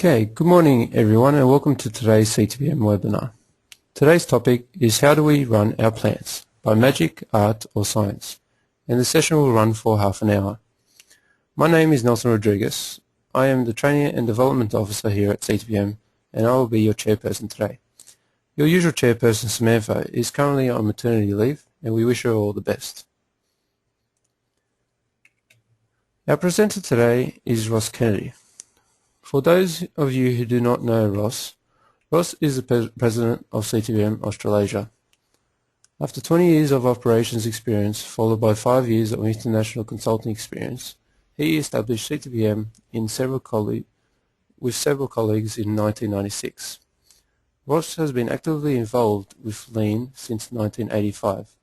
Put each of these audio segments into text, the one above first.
Okay, good morning everyone and welcome to today's CTPM webinar. Today's topic is how do we run our plants, by magic, art or science, and the session will run for half an hour. My name is Nelson Rodriguez. I am the Training and Development Officer here at CTPM and I will be your chairperson today. Your usual chairperson Samantha is currently on maternity leave and we wish her all the best. Our presenter today is Ross Kennedy. For those of you who do not know Ross is the President of CTPM Australasia. After 20 years of operations experience followed by 5 years of international consulting experience, he established CTPM with several colleagues in 1996. Ross has been actively involved with Lean since 1985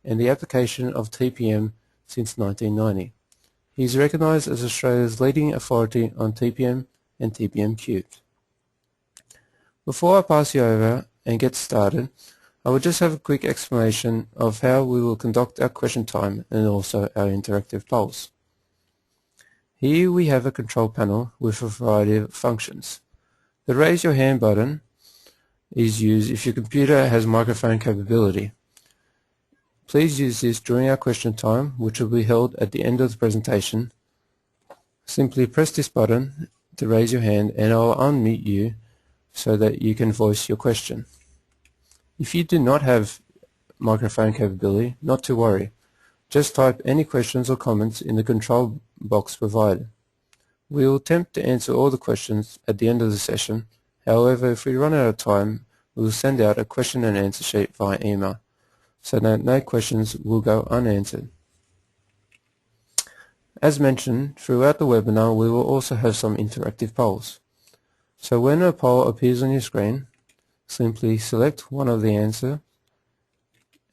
and the application of TPM since 1990. He is recognised as Australia's leading authority on TPM and TPM cubed. Before I pass you over and get started, I will just have a quick explanation of how we will conduct our question time and also our interactive polls. Here we have a control panel with a variety of functions. The raise your hand button is used if your computer has microphone capability. Please use this during our question time, which will be held at the end of the presentation. Simply press this button to raise your hand and I'll unmute you so that you can voice your question. If you do not have microphone capability, not to worry. Just type any questions or comments in the control box provided. We will attempt to answer all the questions at the end of the session. However, if we run out of time, we will send out a question and answer sheet via email so that no questions will go unanswered. As mentioned, throughout the webinar we will also have some interactive polls. So when a poll appears on your screen, simply select one of the answers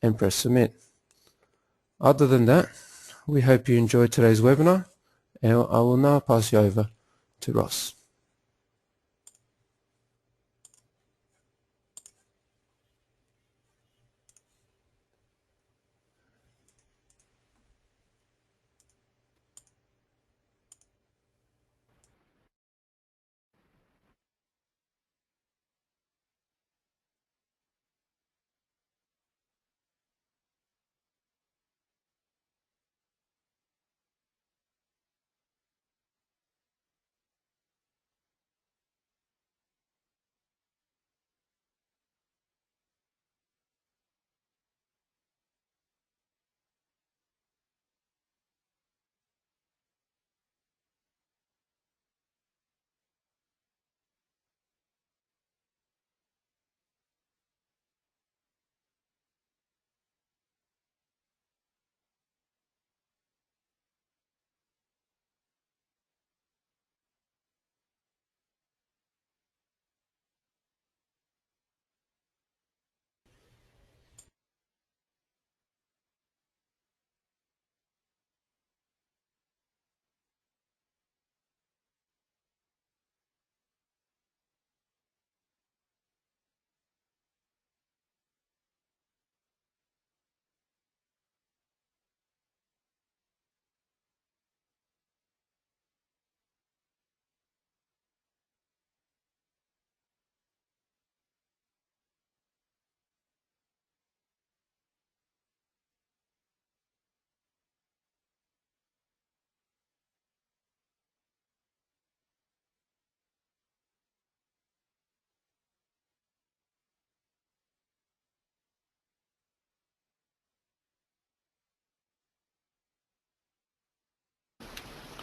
and press submit. Other than that, we hope you enjoyed today's webinar and I will now pass you over to Ross.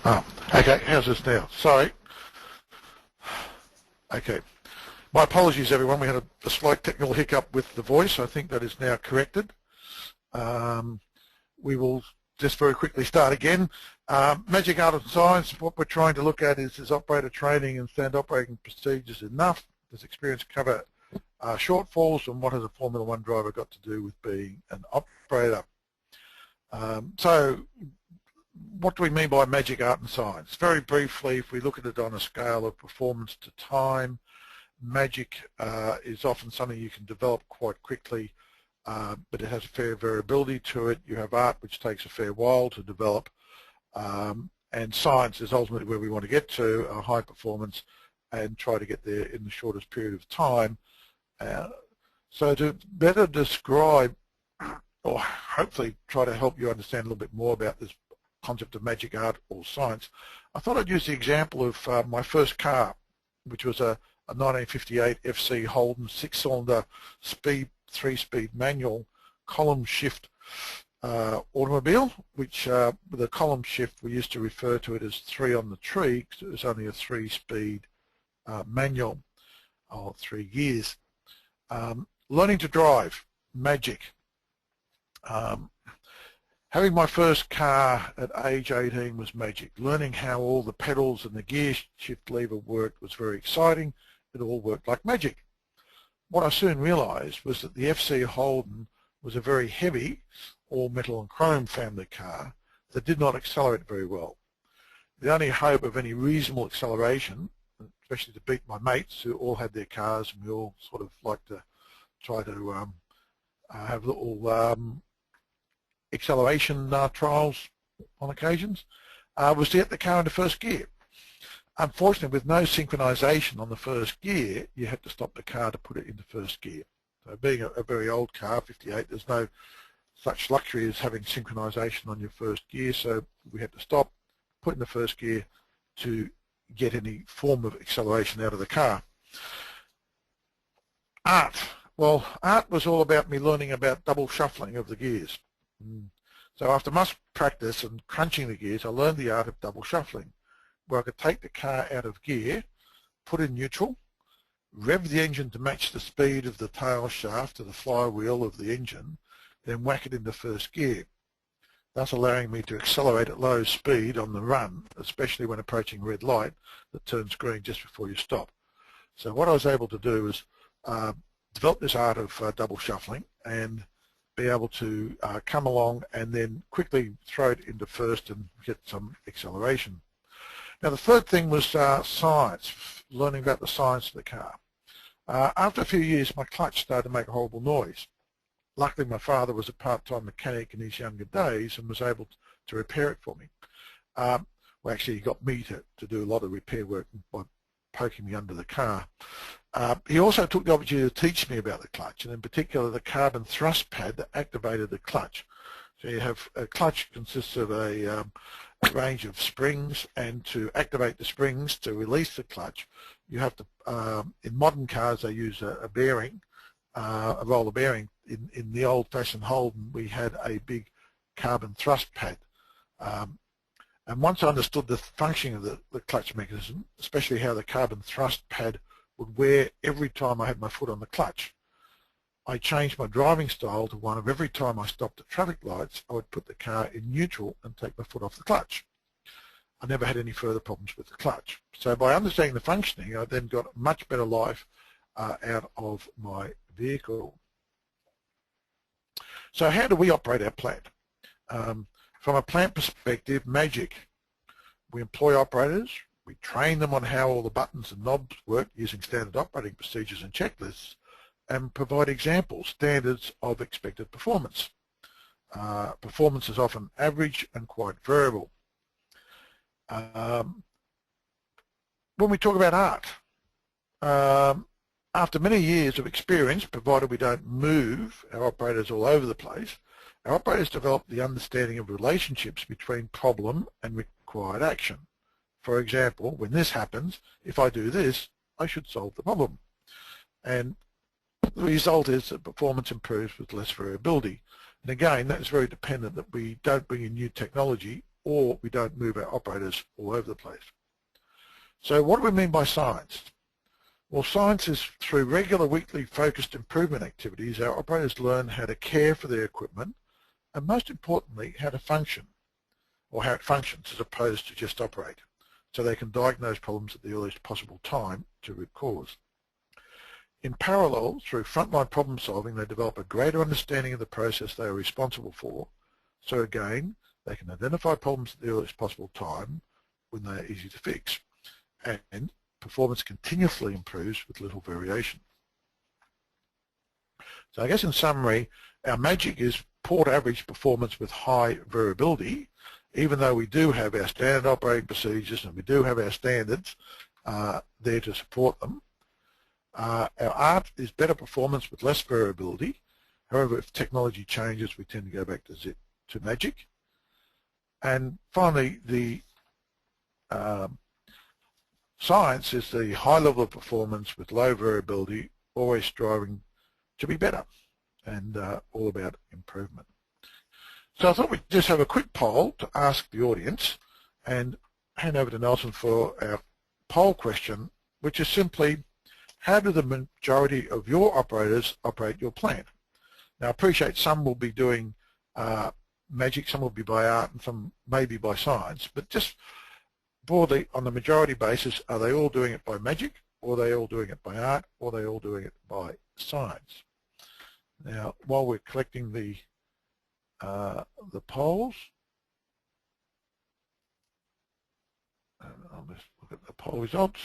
Oh, okay, how's this now? Sorry. Okay. My apologies, everyone. We had a slight technical hiccup with the voice. I think that is now corrected. We will just very quickly start again. Magic, art and science, what we're trying to look at is operator training and standard operating procedures enough? Does experience cover shortfalls, and what has a Formula One driver got to do with being an operator? So what do we mean by magic, art and science? Very briefly, if we look at it on a scale of performance to time, magic is often something you can develop quite quickly, but it has a fair variability to it. You have art, which takes a fair while to develop, and science is ultimately where we want to get to, a high performance and try to get there in the shortest period of time. So to better describe, or hopefully try to help you understand a little bit more about this concept of magic, art, or science, I thought I'd use the example of my first car, which was a 1958 FC Holden 6-cylinder three-speed manual column shift automobile, which with a column shift we used to refer to it as 3 on the tree because it was only a 3-speed manual, or 3 gears. Learning to drive, magic. Having my first car at age 18 was magic. Learning how all the pedals and the gear shift lever worked was very exciting. It all worked like magic. What I soon realized was that the FC Holden was a very heavy all metal and chrome family car that did not accelerate very well. The only hope of any reasonable acceleration, especially to beat my mates who all had their cars and we all sort of like to try to have little acceleration trials on occasions, was to get the car into first gear. Unfortunately, with no synchronization on the first gear, you had to stop the car to put it into first gear. So being a very old car, 58, there's no such luxury as having synchronization on your first gear, so we had to stop, put in the first gear to get any form of acceleration out of the car. Art. Well, art was all about me learning about double shuffling of the gears. So after much practice and crunching the gears, I learned the art of double shuffling, where I could take the car out of gear, put in neutral, rev the engine to match the speed of the tail shaft to the flywheel of the engine, then whack it into first gear, thus allowing me to accelerate at low speed on the run, especially when approaching red light that turns green just before you stop. So what I was able to do is develop this art of double shuffling and be able to come along and then quickly throw it into first and get some acceleration. Now the third thing was science, learning about the science of the car. After a few years, my clutch started to make a horrible noise. Luckily, my father was a part-time mechanic in his younger days and was able to repair it for me. Well, actually, he got me to do a lot of repair work by poking me under the car. He also took the opportunity to teach me about the clutch, and in particular the carbon thrust pad that activated the clutch. So you have a clutch consists of a range of springs, and to activate the springs to release the clutch, you have to, in modern cars they use a bearing, a roller bearing. In the old-fashioned Holden we had a big carbon thrust pad. And once I understood the functioning of the clutch mechanism, especially how the carbon thrust pad would wear every time I had my foot on the clutch, I changed my driving style to one of every time I stopped at traffic lights, I would put the car in neutral and take my foot off the clutch. I never had any further problems with the clutch. So by understanding the functioning, I then got a much better life out of my vehicle. So how do we operate our plant? From a plant perspective, magic. We employ operators, we train them on how all the buttons and knobs work using standard operating procedures and checklists, and provide examples, standards of expected performance. Performance is often average and quite variable. When we talk about art, after many years of experience, provided we don't move our operators all over the place, our operators develop the understanding of relationships between problem and required action. For example, when this happens, if I do this, I should solve the problem. And the result is that performance improves with less variability. And again, that's very dependent that we don't bring in new technology or we don't move our operators all over the place. So what do we mean by science? Well, science is through regular weekly focused improvement activities, our operators learn how to care for their equipment and most importantly, how to function, or how it functions as opposed to just operate, so they can diagnose problems at the earliest possible time to root cause. In parallel, through frontline problem solving, they develop a greater understanding of the process they are responsible for, so again, they can identify problems at the earliest possible time when they are easy to fix, and performance continuously improves with little variation. So I guess in summary, our magic is port average performance with high variability, even though we do have our standard operating procedures and we do have our standards, there to support them. Our art is better performance with less variability. However, if technology changes, we tend to go back to magic. And finally, the science is the high level of performance with low variability, always striving to be better, and all about improvement. So I thought we'd just have a quick poll to ask the audience, and hand over to Nelson for our poll question, which is simply, how do the majority of your operators operate your plant? Now, I appreciate some will be doing magic, some will be by art, and some maybe by science, but just broadly, on the majority basis, are they all doing it by magic, or are they all doing it by art, or are they all doing it by science? Now, while we're collecting the polls, I'll just look at the poll results.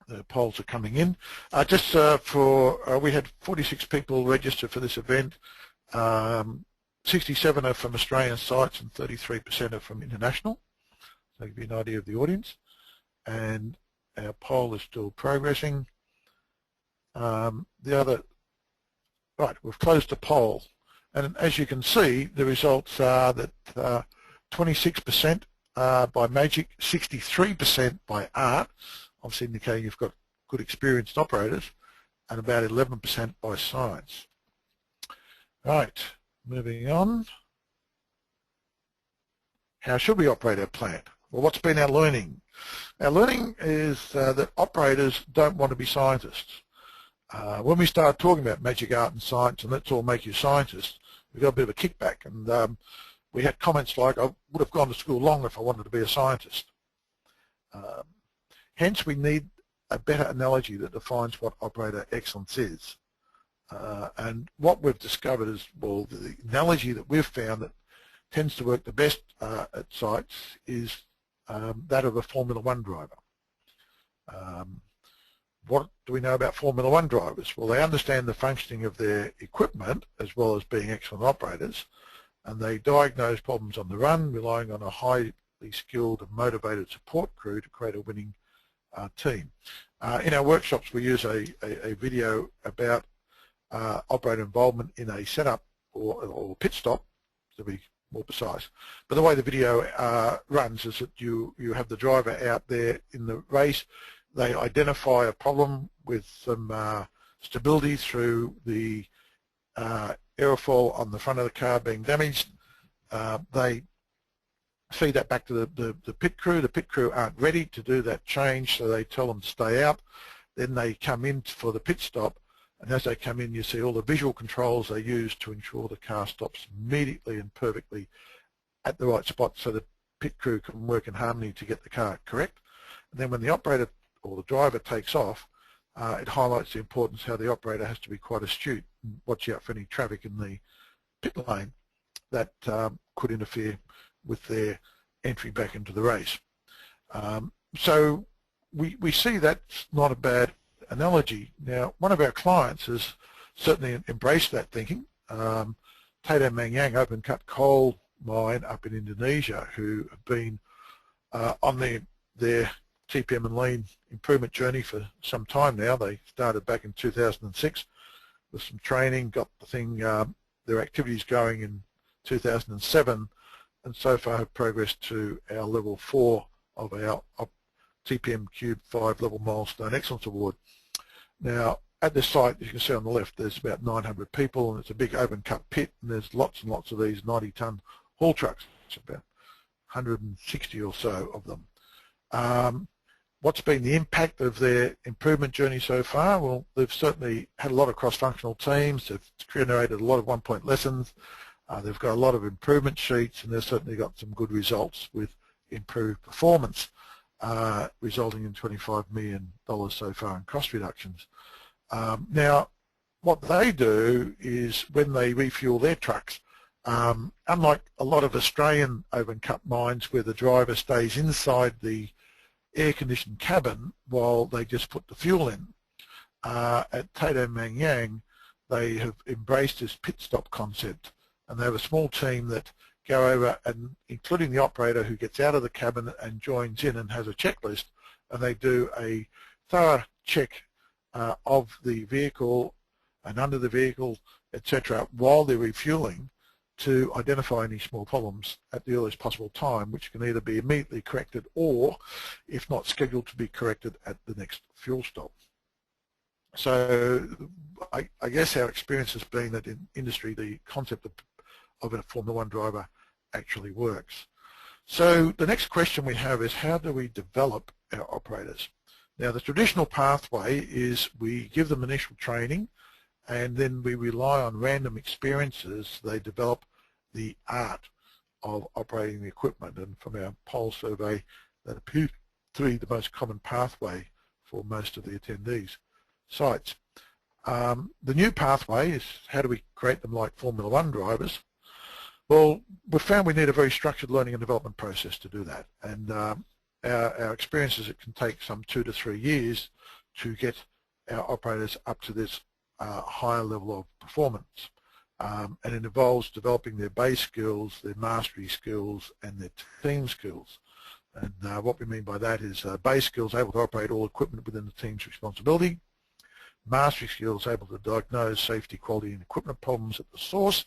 The polls are coming in. We had 46 people registered for this event. 67 are from Australian sites and 33% are from international. So give you an idea of the audience. And our poll is still progressing. We've closed the poll. And as you can see, the results are that 26% by magic, 63% by art, obviously indicating you've got good experienced operators, and about 11% by science. Right, moving on. How should we operate our plant? Well, what's been our learning? Our learning is that operators don't want to be scientists. When we started talking about magic, art and science, and let's all make you scientists, we got a bit of a kickback, and we had comments like, I would have gone to school long if I wanted to be a scientist. Hence, we need a better analogy that defines what operator excellence is. And what we've discovered is, well, the analogy that we've found that tends to work the best at sites is that of a Formula One driver. What do we know about Formula One drivers? Well, they understand the functioning of their equipment as well as being excellent operators, and they diagnose problems on the run, relying on a highly skilled and motivated support crew to create a winning team. In our workshops, we use a video about operator involvement in a setup or pit stop, to be more precise. But the way the video runs is that you have the driver out there in the race. They identify a problem with some stability through the aerofoil on the front of the car being damaged. They feed that back to the pit crew. The pit crew aren't ready to do that change, so they tell them to stay out. Then they come in for the pit stop, and as they come in, you see all the visual controls they use to ensure the car stops immediately and perfectly at the right spot so the pit crew can work in harmony to get the car correct. And then when the operator or the driver takes off, it highlights the importance how the operator has to be quite astute and watch out for any traffic in the pit lane that could interfere with their entry back into the race. So we see that's not a bad analogy. Now, one of our clients has certainly embraced that thinking. Tato Mangyang open cut coal mine up in Indonesia, who have been on their TPM and lean improvement journey for some time now. They started back in 2006 with some training, got the thing, their activities going in 2007, and so far have progressed to our level 4 of our TPM Cube 5 level milestone excellence award. Now, at this site, as you can see on the left, there's about 900 people, and it's a big open cut pit, and there's lots and lots of these 90-ton haul trucks. It's about 160 or so of them. What's been the impact of their improvement journey so far? Well, they've certainly had a lot of cross-functional teams. They've generated a lot of one-point lessons. They've got a lot of improvement sheets, and they've certainly got some good results with improved performance, resulting in $25 million so far in cost reductions. Now, what they do is when they refuel their trucks, unlike a lot of Australian open cut mines where the driver stays inside the air-conditioned cabin while they just put the fuel in, at Tato Mangyang they have embraced this pit stop concept, and they have a small team that go over, and including the operator who gets out of the cabin and joins in and has a checklist, and they do a thorough check of the vehicle and under the vehicle, etc., while they're refueling, to identify any small problems at the earliest possible time, which can either be immediately corrected or, if not, scheduled to be corrected at the next fuel stop. So I guess our experience has been that in industry the concept of a Formula One driver actually works. So the next question we have is, how do we develop our operators? Now, the traditional pathway is we give them initial training, and then we rely on random experiences. They develop the art of operating the equipment, and from our poll survey, that appeared to be the most common pathway for most of the attendees' sites. The new pathway is, how do we create them like Formula One drivers? Well, we've found we need a very structured learning and development process to do that, and our experience is it can take some 2 to 3 years to get our operators up to this higher level of performance, and it involves developing their base skills, their mastery skills, and their team skills. And what we mean by that is base skills, able to operate all equipment within the team's responsibility; mastery skills, able to diagnose safety, quality, and equipment problems at the source;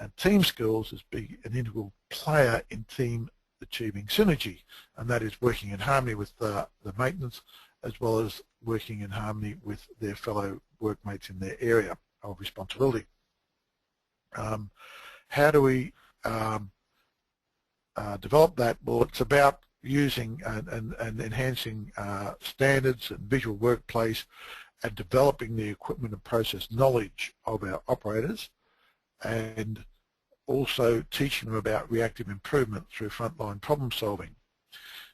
and team skills is being an integral player in team achieving synergy, and that is working in harmony with the maintenance, as well as working in harmony with their fellow workmates in their area of responsibility. How do we develop that? Well, it's about using and enhancing standards and visual workplace, and developing the equipment and process knowledge of our operators, and also teaching them about reactive improvement through frontline problem solving.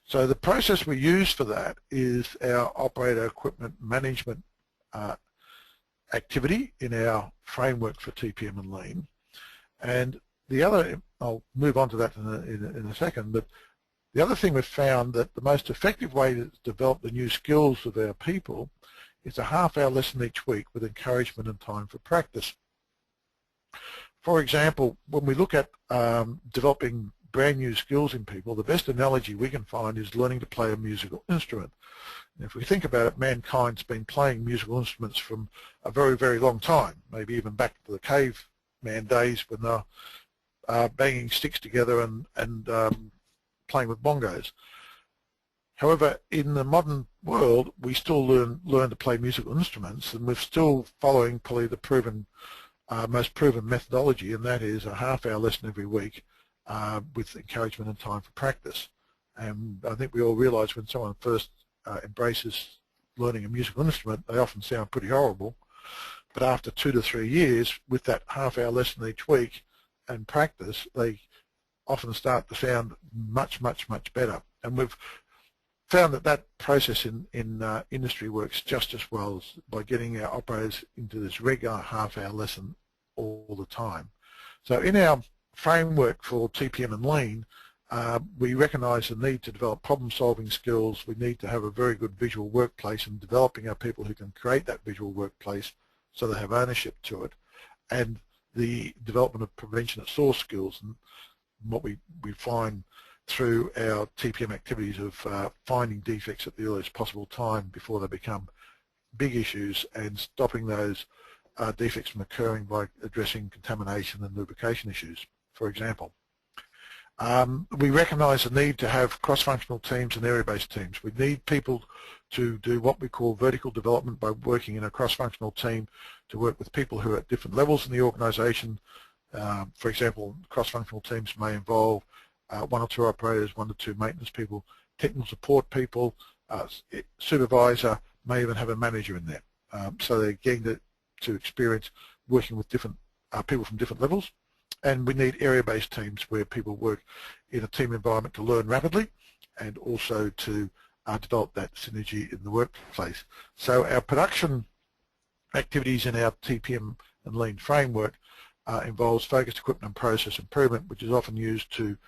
So the process we use for that is our operator equipment management activity in our framework for TPM and Lean. And the other, I'll move on to that in a second, but the other thing we've found that the most effective way to develop the new skills of our people is a half-hour lesson each week with encouragement and time for practice. For example, when we look at developing brand new skills in people, the best analogy we can find is learning to play a musical instrument. And if we think about it, mankind's been playing musical instruments from a very, very long time, maybe even back to the caveman days when they're banging sticks together and playing with bongos. However, in the modern world, we still learn to play musical instruments, and we're still following probably the most proven methodology, and that is a half-hour lesson every week with encouragement and time for practice. And I think we all realise when someone first embraces learning a musical instrument, they often sound pretty horrible. But after 2 to 3 years, with that half-hour lesson each week and practice, they often start to sound much, much, much better. And we've found that that process in industry works just as well as by getting our operators into this regular half-hour lesson all the time. So in our framework for TPM and Lean, we recognise the need to develop problem-solving skills. We need to have a very good visual workplace, and developing our people who can create that visual workplace so they have ownership to it, and the development of prevention at source skills. And what we find through our TPM activities of finding defects at the earliest possible time before they become big issues, and stopping those defects from occurring by addressing contamination and lubrication issues, for example. We recognise the need to have cross-functional teams and area-based teams. We need people to do what we call vertical development by working in a cross-functional team to work with people who are at different levels in the organisation. For example, cross-functional teams may involve 1 or 2 operators, 1 to 2 maintenance people, technical support people, supervisor, may even have a manager in there. So they're getting to experience working with different people from different levels. And we need area-based teams where people work in a team environment to learn rapidly, and also to develop that synergy in the workplace. So our production activities in our TPM and Lean framework involves focused equipment and process improvement, which is often used to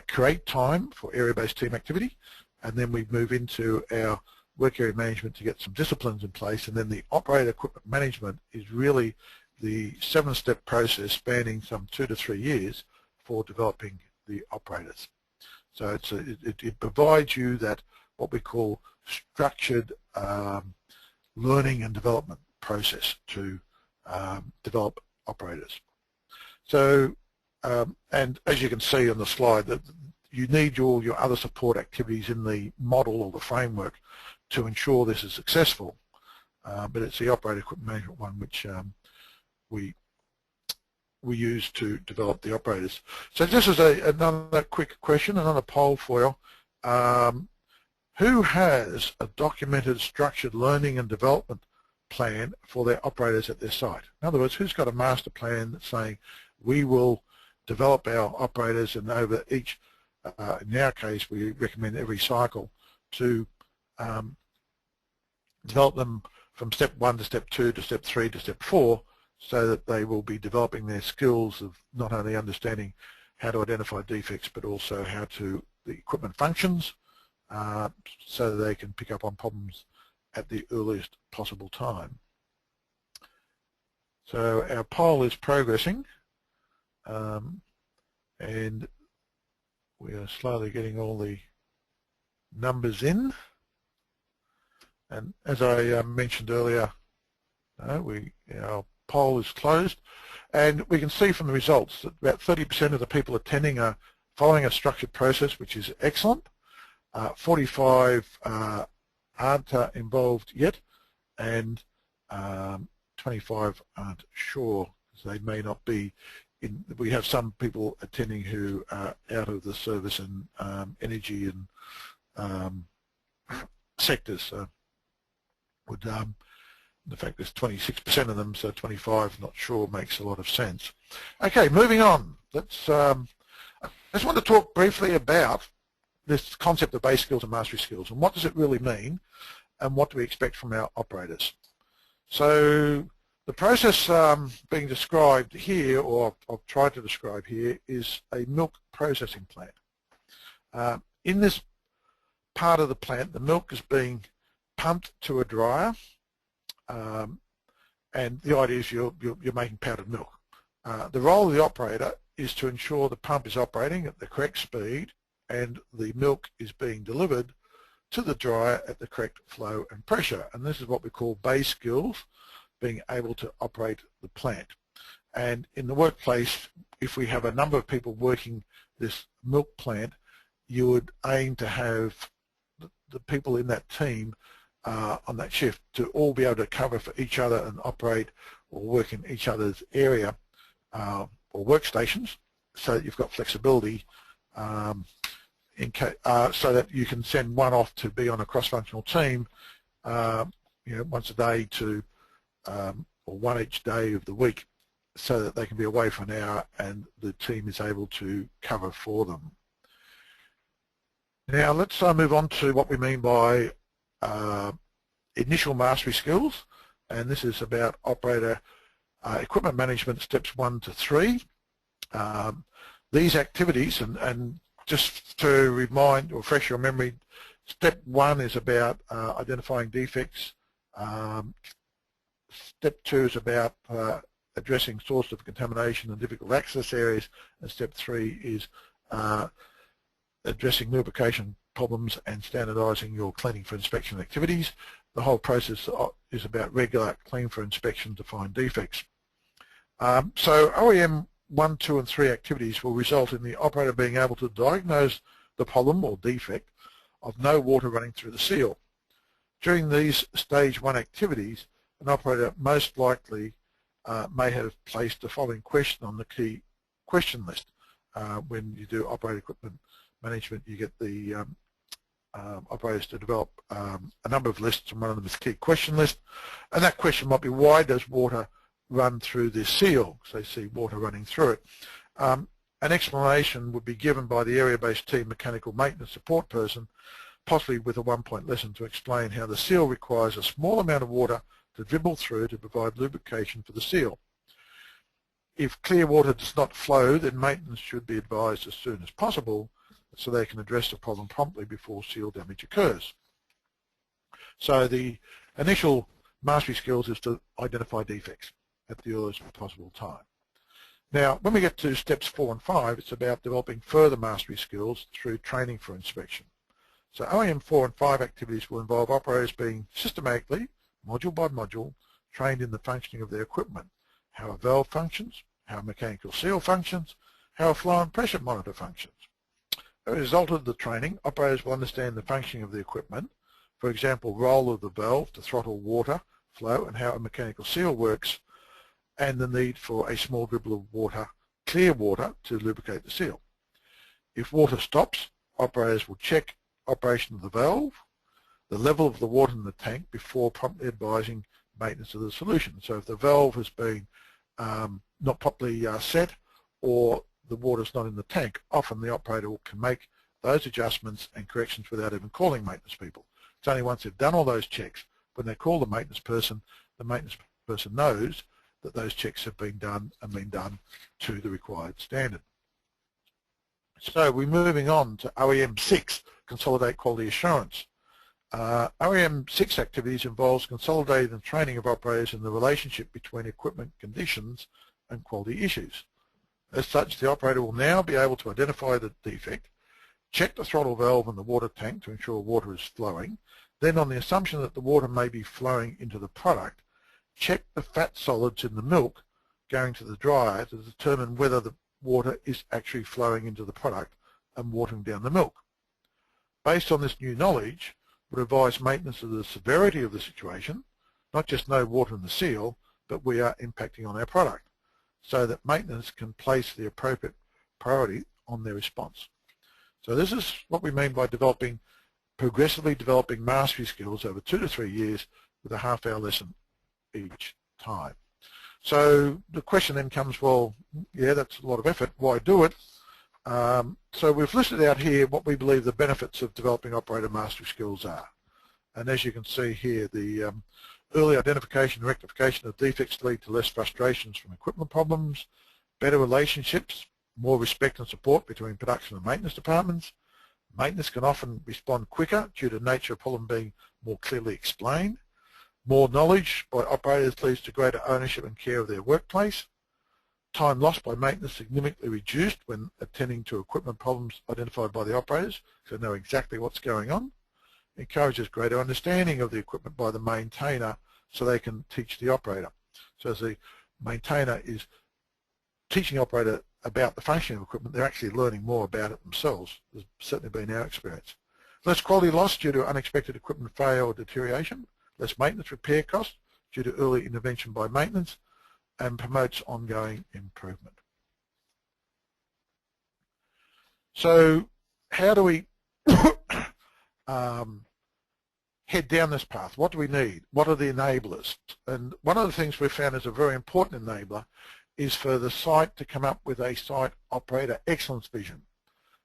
create time for area-based team activity, and then we move into our work area management to get some disciplines in place, and then the operator equipment management is really the 7-step process spanning some 2 to 3 years for developing the operators. So it provides you that what we call structured learning and development process to develop operators. So, and as you can see on the slide, that you need all your other support activities in the model or the framework to ensure this is successful. But it's the operator equipment management one which we use to develop the operators. So this is another quick question, another poll for you. Who has a documented structured learning and development plan for their operators at their site? In other words, who's got a master plan that's saying we will develop our operators, and over each, in our case, we recommend every cycle to develop them from step 1 to step 2 to step 3 to step 4, so that they will be developing their skills of not only understanding how to identify defects but also how to the equipment functions, so that they can pick up on problems at the earliest possible time. So our poll is progressing, and we are slowly getting all the numbers in. And as I mentioned earlier, our poll is closed, and we can see from the results that about 30% of the people attending are following a structured process, which is excellent. 45 aren't involved yet, and 25 aren't sure, because they may not be in. We have some people attending who are out of the service and energy and sectors. The fact there's 26% of them, so 25 not sure makes a lot of sense. Okay, moving on. Let's. I just want to talk briefly about this concept of base skills and mastery skills, and what does it really mean, and what do we expect from our operators. So the process being described here, or I've tried to describe here, is a milk processing plant. In this part of the plant, the milk is being pumped to a dryer, and the idea is you're making powdered milk. The role of the operator is to ensure the pump is operating at the correct speed and the milk is being delivered to the dryer at the correct flow and pressure. And this is what we call base skills, being able to operate the plant. And in the workplace, if we have a number of people working this milk plant, you would aim to have the people in that team on that shift to all be able to cover for each other and operate or work in each other's area or workstations, so that you've got flexibility so that you can send one off to be on a cross-functional team once a day to or one each day of the week, so that they can be away for an hour and the team is able to cover for them. Now let's move on to what we mean by initial mastery skills, and this is about operator equipment management steps 1 to 3. These activities, and just to remind or refresh your memory, step 1 is about identifying defects. Step 2 is about addressing source of contamination and difficult access areas, and step 3 is addressing lubrication problems and standardizing your cleaning for inspection activities. The whole process is about regular clean for inspection to find defects. So OEM 1, 2 and 3 activities will result in the operator being able to diagnose the problem or defect of no water running through the seal. During these stage 1 activities, an operator most likely may have placed the following question on the key question list. When you do operator equipment management, you get the operators to develop a number of lists, and one of them is key question list, and that question might be, why does water run through this seal? So they see water running through it. An explanation would be given by the area-based team mechanical maintenance support person, possibly with a 1-point lesson to explain how the seal requires a small amount of water to dribble through to provide lubrication for the seal. If clear water does not flow, then maintenance should be advised as soon as possible so they can address the problem promptly before seal damage occurs. So the initial mastery skills is to identify defects at the earliest possible time. Now, when we get to steps 4 and 5, it's about developing further mastery skills through training for inspection. So OEM 4 and 5 activities will involve operators being systematically, module by module, trained in the functioning of their equipment, how a valve functions, how a mechanical seal functions, how a flow and pressure monitor functions. As a result of the training, operators will understand the functioning of the equipment, for example, role of the valve to throttle water flow and how a mechanical seal works, and the need for a small dribble of water, clear water, to lubricate the seal. If water stops, operators will check operation of the valve, the level of the water in the tank before promptly advising maintenance of the solution. So if the valve has been not properly set, or the water's not in the tank, often the operator can make those adjustments and corrections without even calling maintenance people. It's only once they've done all those checks, when they call the maintenance person knows that those checks have been done and been done to the required standard. So we're moving on to OEM 6, Consolidate Quality Assurance. OEM 6 activities involves consolidating the training of operators in the relationship between equipment conditions and quality issues. As such, the operator will now be able to identify the defect, check the throttle valve and the water tank to ensure water is flowing, then on the assumption that the water may be flowing into the product, check the fat solids in the milk going to the dryer to determine whether the water is actually flowing into the product and watering down the milk. Based on this new knowledge, would advise maintenance of the severity of the situation, not just no water in the seal, but we are impacting on our product, so that maintenance can place the appropriate priority on their response. So this is what we mean by progressively developing mastery skills over 2 to 3 years with a half-hour lesson each time. So the question then comes, well, yeah, that's a lot of effort, why do it? So we've listed out here what we believe the benefits of developing operator mastery skills are. And as you can see here, the early identification and rectification of defects lead to less frustrations from equipment problems, better relationships, more respect and support between production and maintenance departments. Maintenance can often respond quicker due to the nature of problem being more clearly explained. More knowledge by operators leads to greater ownership and care of their workplace. Time lost by maintenance significantly reduced when attending to equipment problems identified by the operators, so they know exactly what's going on. Encourages greater understanding of the equipment by the maintainer so they can teach the operator. So as the maintainer is teaching the operator about the functioning of equipment, they're actually learning more about it themselves. There's certainly been our experience. Less quality loss due to unexpected equipment failure or deterioration. Less maintenance repair costs due to early intervention by maintenance, and promotes ongoing improvement. So how do we head down this path? What do we need? What are the enablers? And one of the things we've found is a very important enabler is for the site to come up with a site operator excellence vision.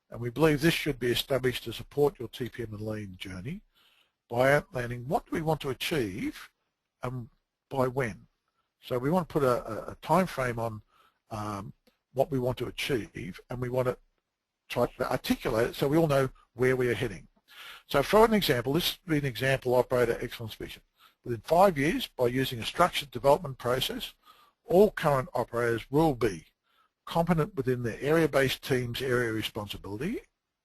And we believe this should be established to support your TPM and Lean journey by outlining what do we want to achieve and by when. So we want to put a time frame on what we want to achieve, and we want to try to articulate it so we all know where we are heading. So for an example, this would be an example operator excellence vision. Within 5 years, by using a structured development process, all current operators will be competent within their area-based team's area responsibility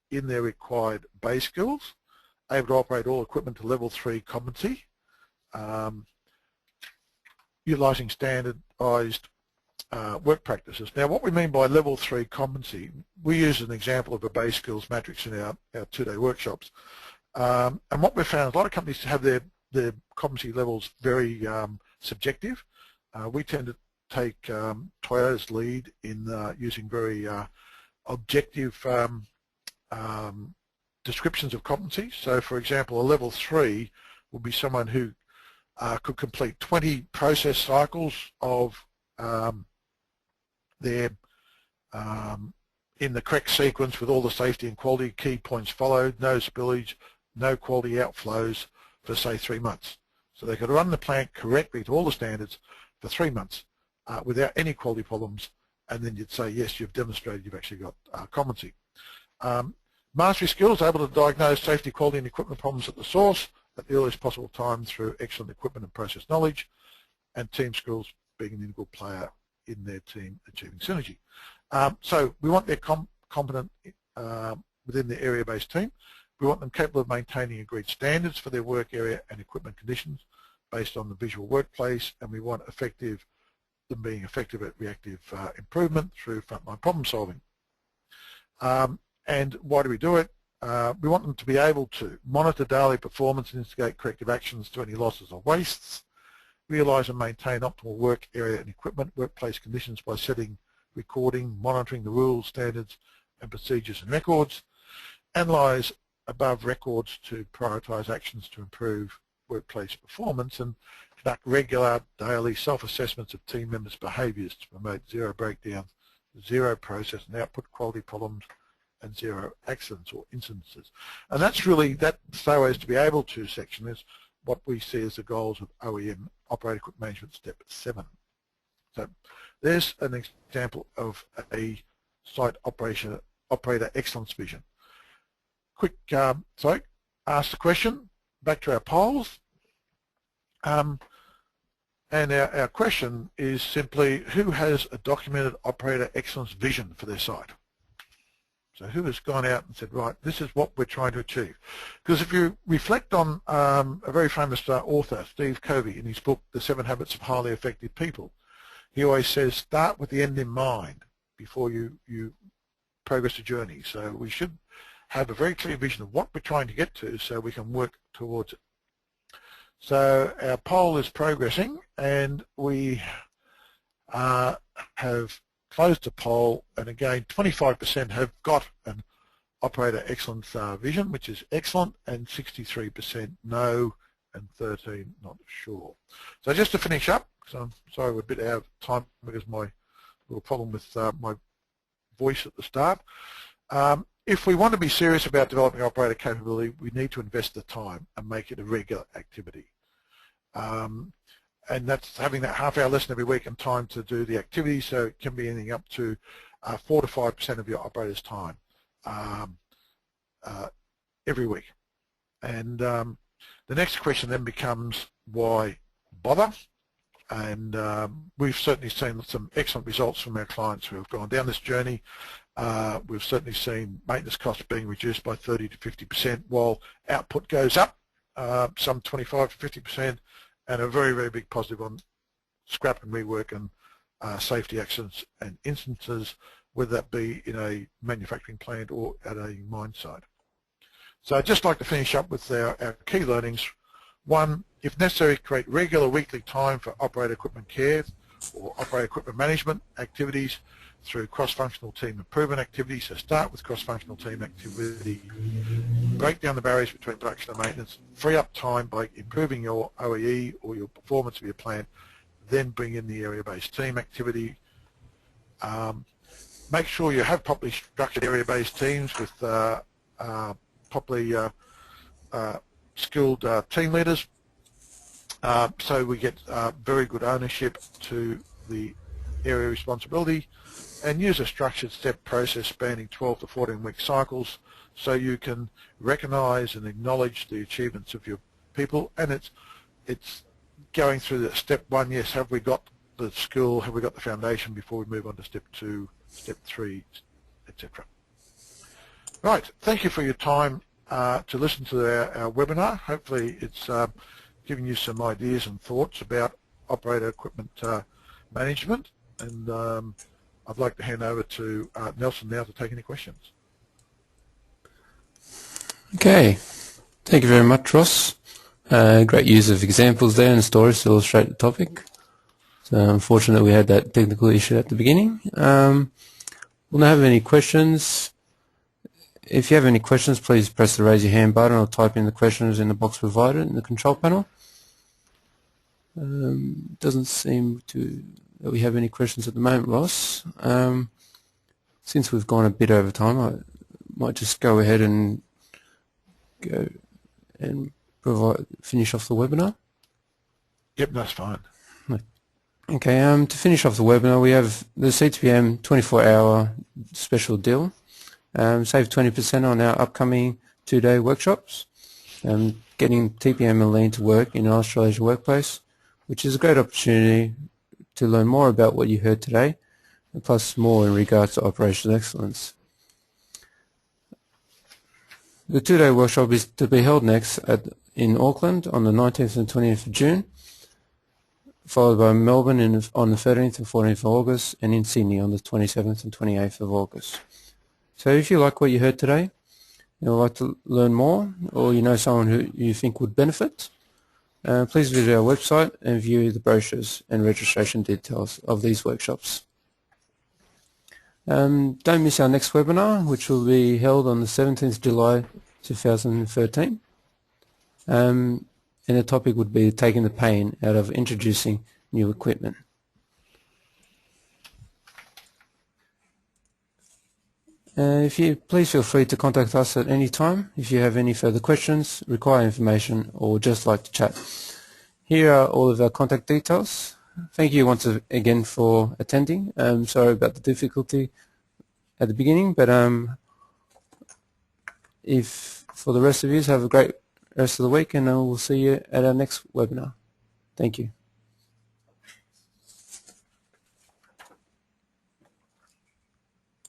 in their required base skills, able to operate all equipment to level 3 competency, utilising standardised work practices. Now, what we mean by level 3 competency, we use an example of a base skills matrix in our 2-day workshops. And what we've found is a lot of companies have their competency levels very subjective. We tend to take Toyota's lead in using very objective descriptions of competency. So, for example, a level 3 would be someone who could complete 20 process cycles of their in the correct sequence with all the safety and quality key points followed, no spillage, no quality outflows for, say, 3 months. So they could run the plant correctly to all the standards for 3 months without any quality problems, and then you'd say, yes, you've demonstrated you've actually got competency. Mastery skills, able to diagnose safety, quality and equipment problems at the source at the earliest possible time through excellent equipment and process knowledge, and team skills being an integral player in their team achieving synergy. So we want their competent within the area-based team. We want them capable of maintaining agreed standards for their work area and equipment conditions based on the visual workplace, and we want them being effective at reactive improvement through frontline problem solving. And why do we do it? We want them to be able to monitor daily performance and instigate corrective actions to any losses or wastes, realise and maintain optimal work area and equipment workplace conditions by setting, recording, monitoring the rules, standards and procedures and records, analyse above records to prioritise actions to improve workplace performance, and conduct regular daily self-assessments of team members' behaviours to promote zero breakdowns, zero process and output quality problems, and zero accidents or incidences. And that's really, that so as to be able to section is what we see as the goals of OEM, Operator Equipment Management Step 7. So there's an example of a site operator excellence vision. Quick, ask the question, back to our polls. And our question is simply, who has a documented operator excellence vision for their site? So who has gone out and said, right, this is what we're trying to achieve? Because if you reflect on a very famous author, Steve Covey, in his book, The 7 Habits of Highly Effective People, he always says, start with the end in mind before you progress the journey. So we should have a very clear vision of what we're trying to get to so we can work towards it. So our poll is progressing, and we have closed the poll, and again 25% have got an operator excellence vision, which is excellent, and 63% no, and 13 not sure. So just to finish up, because I'm sorry we're a bit out of time because my little problem with my voice at the start. If we want to be serious about developing operator capability, we need to invest the time and make it a regular activity. And that's having that half-hour lesson every week and time to do the activity, so it can be anything up to 4 to 5% of your operator's time every week. And the next question then becomes, why bother? And we've certainly seen some excellent results from our clients who have gone down this journey. We've certainly seen maintenance costs being reduced by 30 to 50% while output goes up, some 25 to 50%, and a very, very big positive on scrap and rework and safety accidents and instances, whether that be in a manufacturing plant or at a mine site. So I'd just like to finish up with our key learnings. 1, if necessary, create regular weekly time for operator equipment care or operator equipment management activities through cross-functional team improvement activities. So start with cross-functional team activity, break down the barriers between production and maintenance, free up time by improving your OEE or your performance of your plant, then bring in the area-based team activity. Make sure you have properly structured area-based teams with properly skilled team leaders, so we get very good ownership to the area responsibility, and use a structured step process spanning 12 to 14 week cycles so you can recognise and acknowledge the achievements of your people. And it's going through the step 1, yes, have we got the skill, have we got the foundation before we move on to step 2, step 3, etc. Right, thank you for your time to listen to our webinar. Hopefully it's giving you some ideas and thoughts about operator equipment management, and I'd like to hand over to Nelson now to take any questions. Okay, thank you very much, Ross. Great use of examples there and stories to illustrate the topic. So unfortunately we had that technical issue at the beginning. We'll now have any questions. If you have any questions, please press the raise your hand button or type in the questions in the box provided in the control panel. Doesn't seem that we have any questions at the moment, Ross. Since we've gone a bit over time, I might just go ahead and finish off the webinar. Yep, that's fine. Okay, to finish off the webinar, we have the CTPM 24-hour special deal. Save 20% on our upcoming 2-day workshops. Getting TPM and Lean to work in an Australasia workplace, which is a great opportunity to learn more about what you heard today, plus more in regards to operational excellence. The two-day workshop is to be held next in Auckland on the 19th and 20th of June, followed by Melbourne on the 13th and 14th of August, and in Sydney on the 27th and 28th of August. So if you like what you heard today, and would like to learn more, or you know someone who you think would benefit, please visit our website and view the brochures and registration details of these workshops. Don't miss our next webinar, which will be held on the 17th July 2013. And the topic would be taking the pain out of introducing new equipment. Please feel free to contact us at any time if you have any further questions, require information, or just like to chat. Here are all of our contact details. Thank you once again for attending. Sorry about the difficulty at the beginning, but if for the rest of you, have a great rest of the week, and we'll see you at our next webinar. Thank you.